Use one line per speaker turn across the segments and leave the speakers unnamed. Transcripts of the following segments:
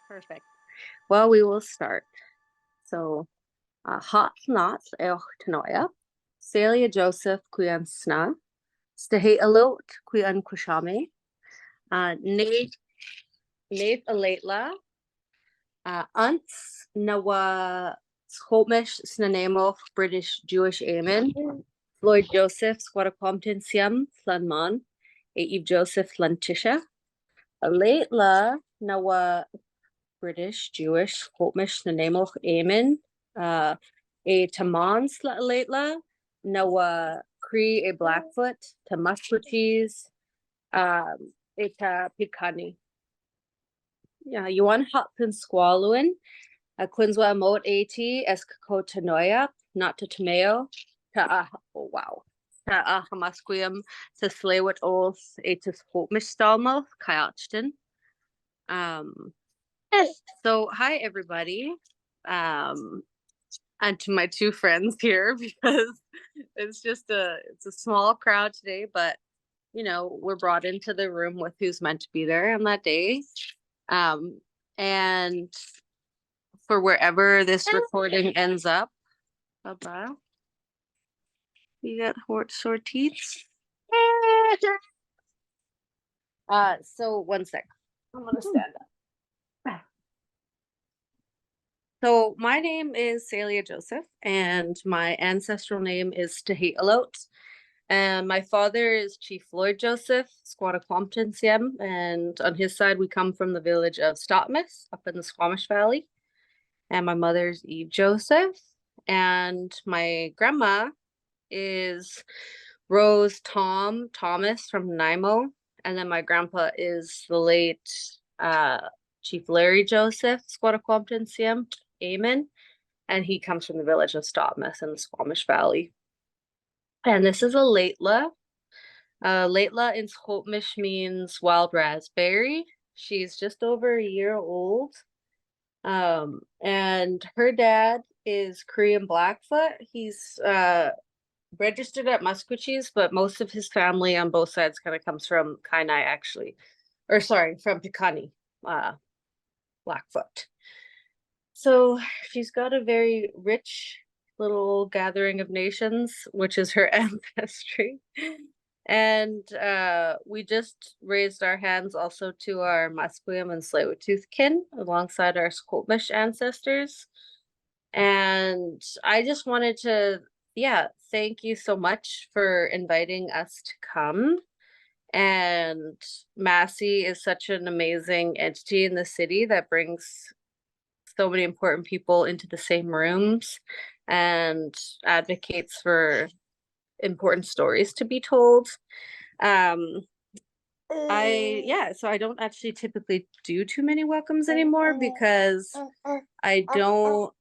Perfect. Well, we will start. So, hot knots tanoia. Celia Joseph Quian Sna. Stahe alot Quian Kushame. Nate Alatla. Ants Nawa Schomish Snanemoch British Jewish Amen. Floyd Joseph Squattaquampton Siam Flanman. Eve Joseph Lantisha. Alatla Nawa British, Jewish, Holtmish, Nanemoch, Amen, a Tamans Latla, Noah Cree, a Blackfoot, Tamasquacheese, a Picani. Yeah, you want Hopkins Squalluin, a Quinswa Moat AT, Esco Tanoia, not to Tomeo, oh wow. Hamasquium, to Slaywit Oath, Atis Holtmish Stalmo, Kayachton. So hi everybody. And to my two friends here because it's a small crowd today, but we're brought into the room with who's meant to be there on that day. And for wherever this recording ends up, bye. You got short teeth. So one sec. I'm gonna stand up. So my name is Celia Joseph, and my ancestral name is Alot. And my father is Chief Floyd Joseph, Squattaquampton Siem, and on his side we come from the village of Stotmas up in the Squamish Valley. And my mother's Eve Joseph, and my grandma is Rose Thomas from Nanaimo, and then my grandpa is the late Chief Larry Joseph, Squattaquampton Siem. Amen, and he comes from the village of Stotmas in the Squamish Valley. And this is a Laitla. Laitla in Squamish means wild raspberry. She's just over a year old. And her dad is Korean Blackfoot. He's registered at Musquecheese, but most of his family on both sides kind of comes from Kainai, actually. Or sorry, from Picani, Blackfoot. So she's got a very rich little gathering of nations, which is her ancestry. And we just raised our hands also to our Musqueam and Tsleil-Waututh kin alongside our Squamish ancestors. And I just wanted to, thank you so much for inviting us to come. And Massy is such an amazing entity in the city that brings so many important people into the same rooms and advocates for important stories to be told. So I don't actually typically do too many welcomes anymore because I don't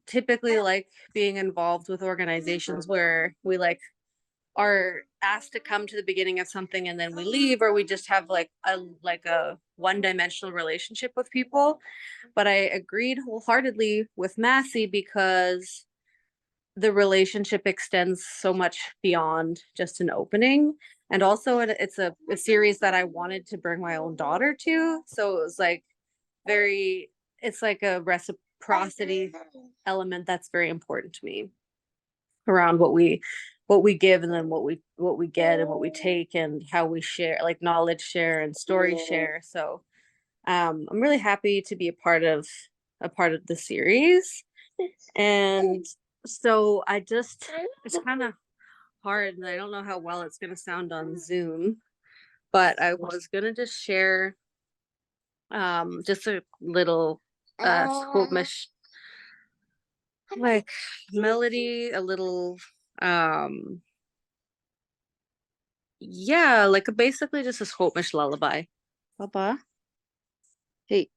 typically like being involved with organizations where we are asked to come to the beginning of something and then we leave, or we just have a one-dimensional relationship with people. But I agreed wholeheartedly with Massy because the relationship extends so much beyond just an opening. And also it's a series that I wanted to bring my own daughter to. So it was it's like a reciprocity element that's very important to me around what we give, and then what we get and what we take, and how we share, like knowledge share and story share. So I'm really happy to be a part of the series. And so it's kind of hard, and I don't know how well it's going to sound on Zoom, but I was going to just share just a little Squamish melody, a little basically just a Squamish lullaby. Papa. Hey.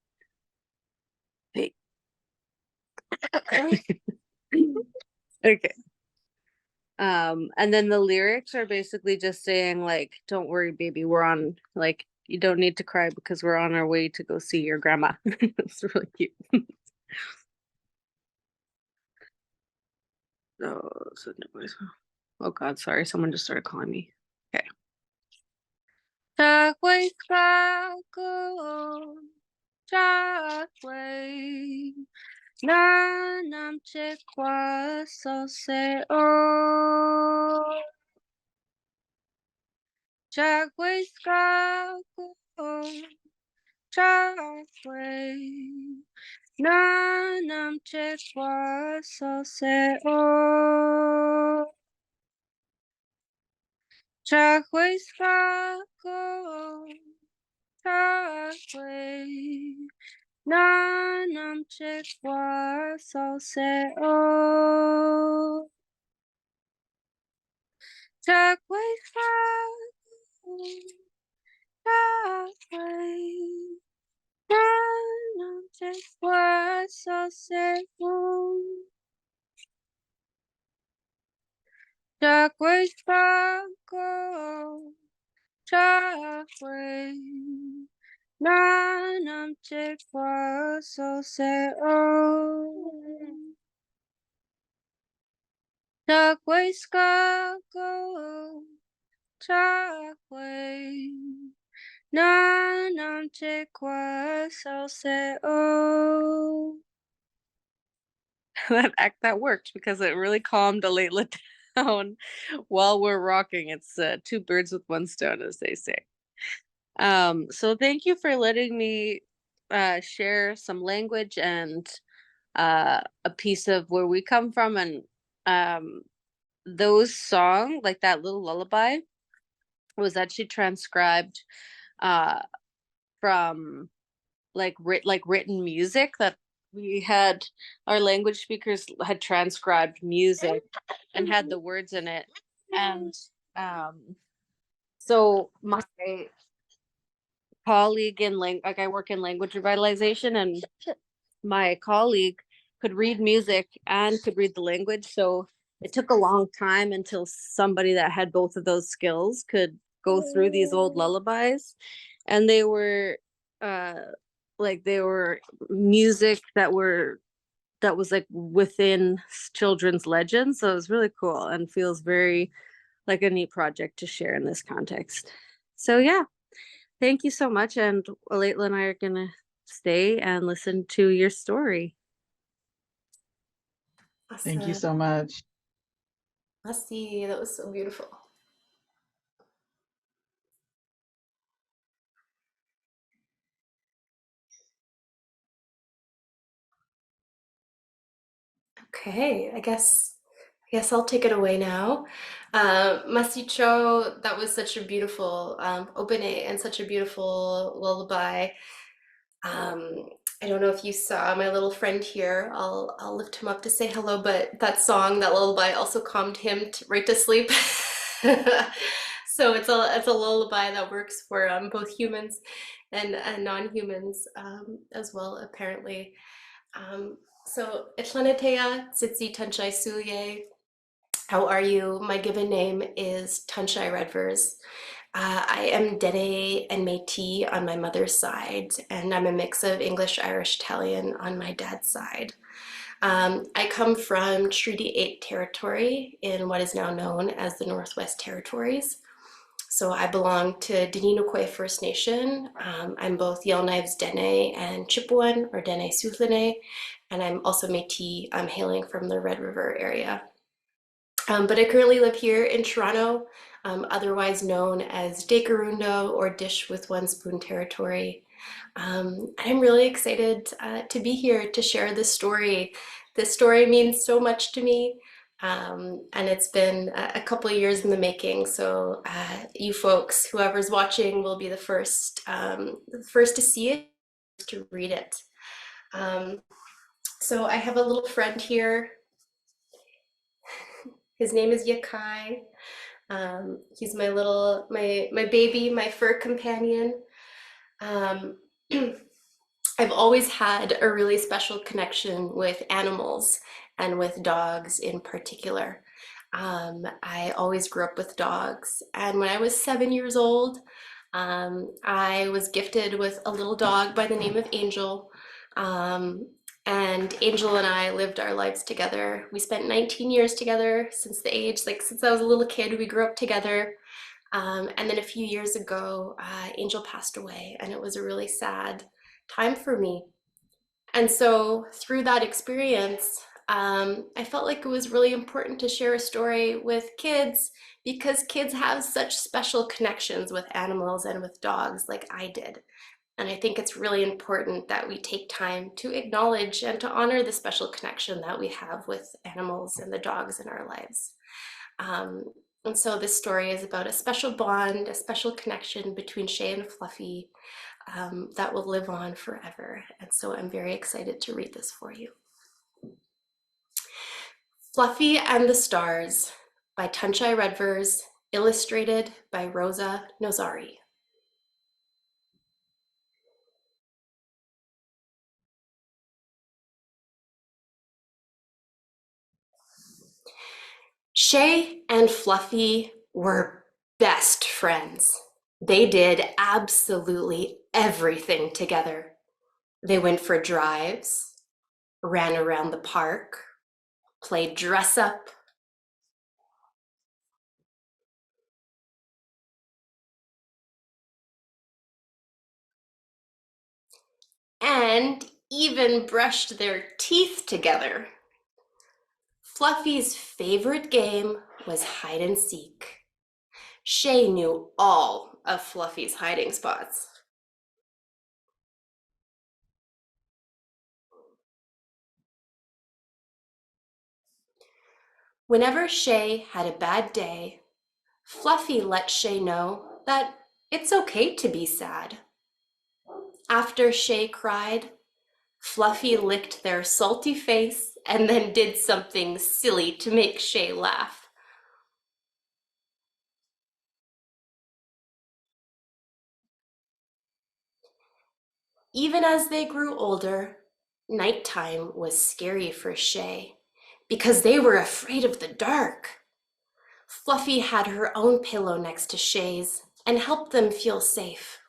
Okay. And then the lyrics are basically just saying don't worry, baby, we're on, you don't need to cry because we're on our way to go see your grandma. It's really cute. Oh God, sorry, someone just started calling me. Okay. way. Na nam che kwa so se o. Cha kwe ska ko. Cha kwe. Na nam che kwa so se o. Cha kwe ska ko. Cha kwe. Na nam che kwa so se o. Cha kwe ska ko. Cha kwe. Na nam che kwa so se o. Cha kwe ska ko. Cha kwe. Na nam che kwa so se o. Cha kwe ska ko. Cha kwe. Na nam che kwa so se o. That worked because it really calmed Alayla down while we're rocking. It's two birds with one stone, as they say. So thank you for letting me share some language and a piece of where we come from, and those songs, like that little lullaby, was actually transcribed uh, from written music that we had. Our language speakers had transcribed music and had the words in it, and so my colleague in like I work in language revitalization, and my colleague could read music and could read the language. So it took a long time until somebody that had both of those skills could go through these old lullabies. And uh they were music that was like within children's legends. So it was really cool and feels very like a neat project to share in this context. So yeah, thank you so much. And Alayla and I are gonna stay and listen to your story.
Thank you
Awesome.
so much.
Massy, that was so beautiful. Okay, I guess I'll take it away now. Massy Cho, that was such a beautiful opening and such a beautiful lullaby. Um, I don't know if you saw my little friend here. I'll lift him up to say hello, but that song, that lullaby, also calmed him right to sleep. So it's a lullaby that works for both humans and non-humans as well, apparently. Um, so Itlanatea Tsitsi Tanchai Suye. How are you? My given name is Tanchai Redvers. I am Dene and Métis on my mother's side, and I'm a mix of English, Irish, Italian on my dad's side. I come from Treaty 8 territory in what is now known as the Northwest Territories. So I belong to Dininukwe First Nation. I'm both Yellowknives Dene and Chipewyan, or Dene Sutherland, and I'm also Métis. I'm hailing from the Red River area. But I currently live here in Toronto, otherwise known as Dakarundo or Dish with One Spoon territory. I'm really excited to be here to share this story. This story means so much to me, and it's been a couple of years in the making. So you folks, whoever's watching, will be the first to see it, to read it. So I have a little friend here. His name is Yakai. He's my baby, my fur companion. Um, I've always had a really special connection with animals and with dogs in particular. I always grew up with dogs, and when I was 7 years old, I was gifted with a little dog by the name of Angel. Um, and Angel and I lived our lives together. We spent 19 years together since I was a little kid, we grew up together. And then a few years ago, Angel passed away, and it was a really sad time for me. And so through that experience, I felt like it was really important to share a story with kids because kids have such special connections with animals and with dogs like I did. And I think it's really important that we take time to acknowledge and to honor the special connection that we have with animals and the dogs in our lives. Um, and so this story is about a special bond, a special connection between Shay and Fluffy that will live on forever. And so I'm very excited to read this for you. Fluffy and the Stars by Tunchai Redvers, illustrated by Rosa Nozari. Shay and Fluffy were best friends. They did absolutely everything together. They went for drives, ran around the park, played dress up, and even brushed their teeth together. Fluffy's favorite game was hide and seek. Shay knew all of Fluffy's hiding spots. Whenever Shay had a bad day, Fluffy let Shay know that it's okay to be sad. After Shay cried, Fluffy licked their salty face and then did something silly to make Shay laugh. Even as they grew older, nighttime was scary for Shay because they were afraid of the dark. Fluffy had her own pillow next to Shay's and helped them feel safe.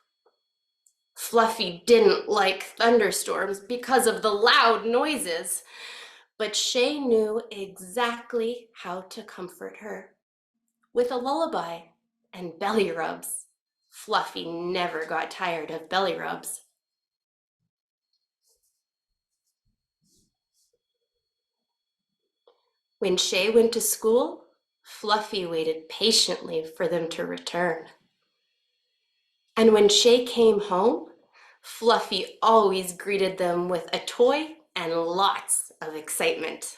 Fluffy didn't like thunderstorms because of the loud noises, but Shay knew exactly how to comfort her. With a lullaby and belly rubs. Fluffy never got tired of belly rubs. When Shay went to school, Fluffy waited patiently for them to return. And when Shay came home, Fluffy always greeted them with a toy and lots of excitement.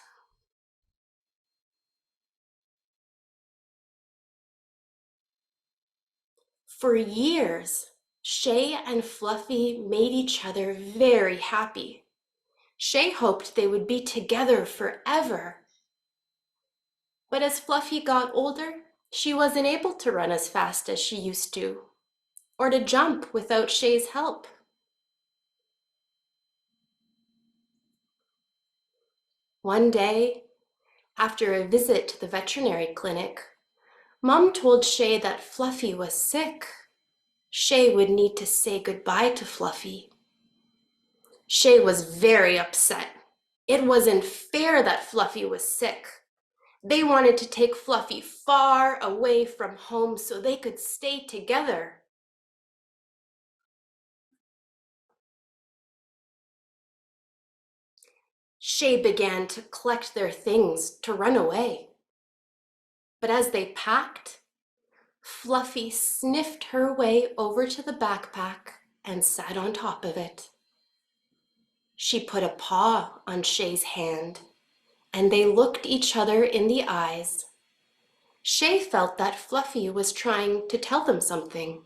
For years, Shay and Fluffy made each other very happy. Shay hoped they would be together forever. But as Fluffy got older, she wasn't able to run as fast as she used to, or to jump without Shay's help. One day, after a visit to the veterinary clinic, Mom told Shay that Fluffy was sick. Shay would need to say goodbye to Fluffy. Shay was very upset. It wasn't fair that Fluffy was sick. They wanted to take Fluffy far away from home so they could stay together. Shay began to collect their things to run away. But as they packed, Fluffy sniffed her way over to the backpack and sat on top of it. She put a paw on Shay's hand, and they looked each other in the eyes. Shay felt that Fluffy was trying to tell them something.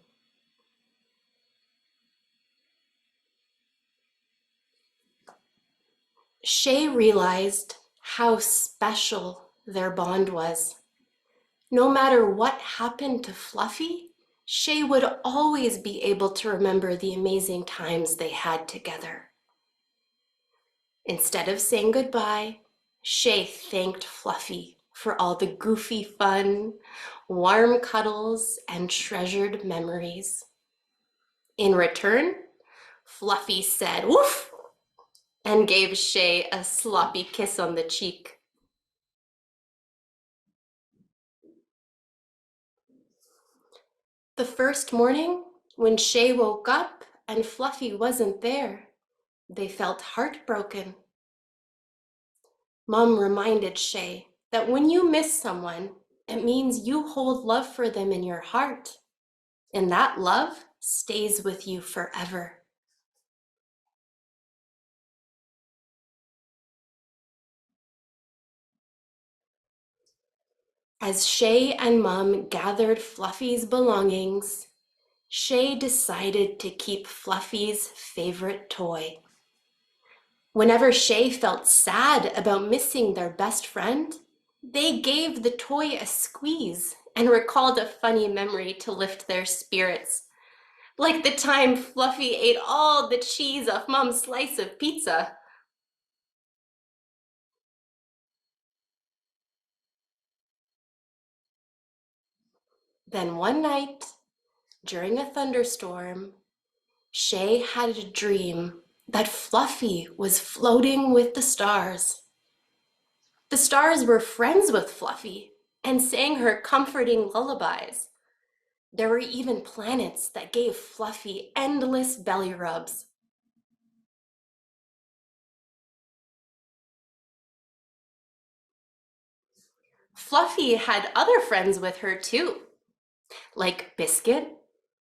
Shay realized how special their bond was. No matter what happened to Fluffy, Shay would always be able to remember the amazing times they had together. Instead of saying goodbye, Shay thanked Fluffy for all the goofy fun, warm cuddles, and treasured memories. In return, Fluffy said woof and gave Shay a sloppy kiss on the cheek. The first morning, when Shay woke up and Fluffy wasn't there, They felt heartbroken. Mom reminded Shay that when you miss someone, it means you hold love for them in your heart, and that love stays with you forever. As Shay and Mom gathered Fluffy's belongings, Shay decided to keep Fluffy's favorite toy. Whenever Shay felt sad about missing their best friend, they gave the toy a squeeze and recalled a funny memory to lift their spirits. Like the time Fluffy ate all the cheese off Mom's slice of pizza. Then one night, during a thunderstorm, Shay had a dream that Fluffy was floating with the stars. The stars were friends with Fluffy and sang her comforting lullabies. There were even planets that gave Fluffy endless belly rubs. Fluffy had other friends with her too, like Biscuit,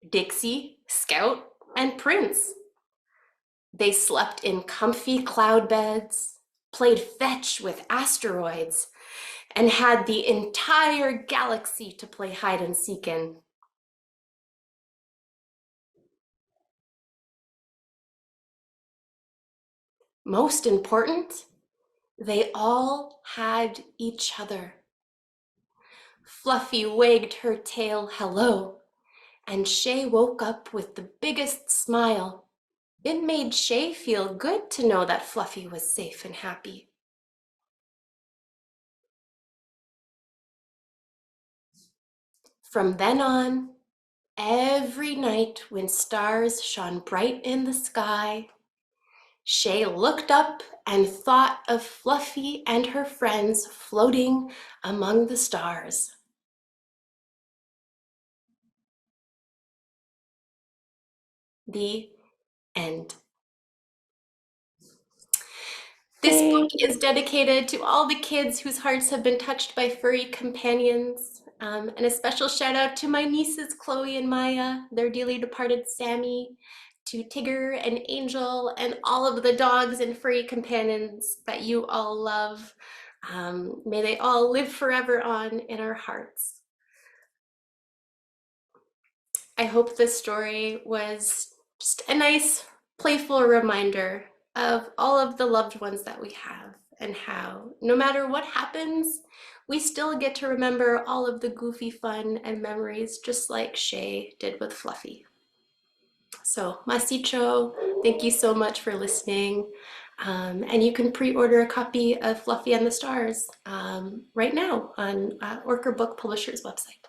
Dixie, Scout, and Prince. They slept in comfy cloud beds, played fetch with asteroids, and had the entire galaxy to play hide and seek in. Most important, they all had each other. Fluffy wagged her tail hello, and Shay woke up with the biggest smile. It made Shay feel good to know that Fluffy was safe and happy. From then on, every night when stars shone bright in the sky, Shay looked up and thought of Fluffy and her friends floating among the stars. The end. This book is dedicated to all the kids whose hearts have been touched by furry companions. And a special shout out to my nieces, Chloe and Maya, their dearly departed Sammy, to Tigger and Angel, and all of the dogs and furry companions that you all love. May they all live forever on in our hearts. I hope this story was just a nice, playful reminder of all of the loved ones that we have and how, no matter what happens, we still get to remember all of the goofy fun and memories, just like Shay did with Fluffy. So, Masicho, thank you so much for listening. And you can pre-order a copy of Fluffy and the Stars right now on Orca Book Publisher's website.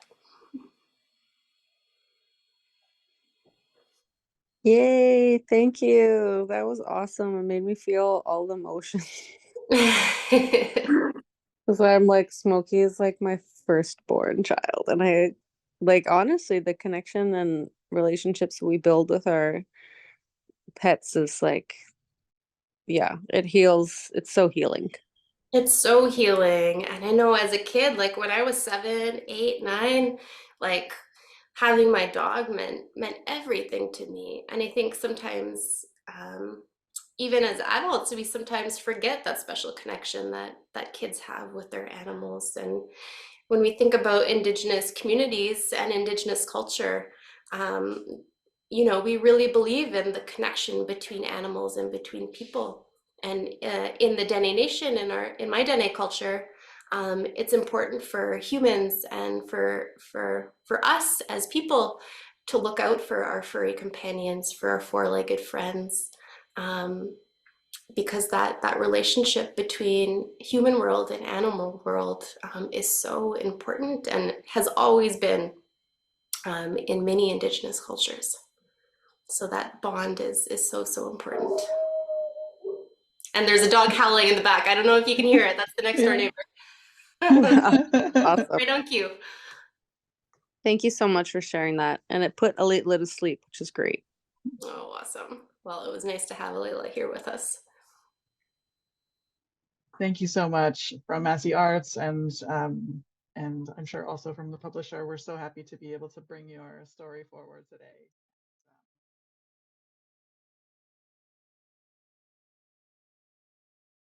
Yay, thank you. That was awesome. It made me feel all the emotions. Because I'm like, Smokey is like my firstborn child. And I like, honestly, the connection and relationships we build with our pets is like, yeah, it heals. It's so healing.
It's so healing. And I know as a kid, like when I was 7, 8, 9, like having my dog meant everything to me. And I think sometimes, even as adults, we sometimes forget that special connection that kids have with their animals. And when we think about Indigenous communities and Indigenous culture, um, we really believe in the connection between animals and between people. And in the Dene Nation, in my Dene culture, it's important for humans and for us as people to look out for our furry companions, for our four-legged friends, because that relationship between human world and animal world is so important and has always been in many Indigenous cultures. So that bond is so important. And there's a dog howling in the back. I don't know if you can hear it. That's the next door neighbor.
Awesome.
Right on cue.
Thank you so much for sharing that. And it put Elite to sleep, which is great.
Oh, awesome. well, it was nice to have Layla here with us.
Thank you so much from Massy Arts, and I'm sure also from the publisher. We're so happy to be able to bring your story forward today.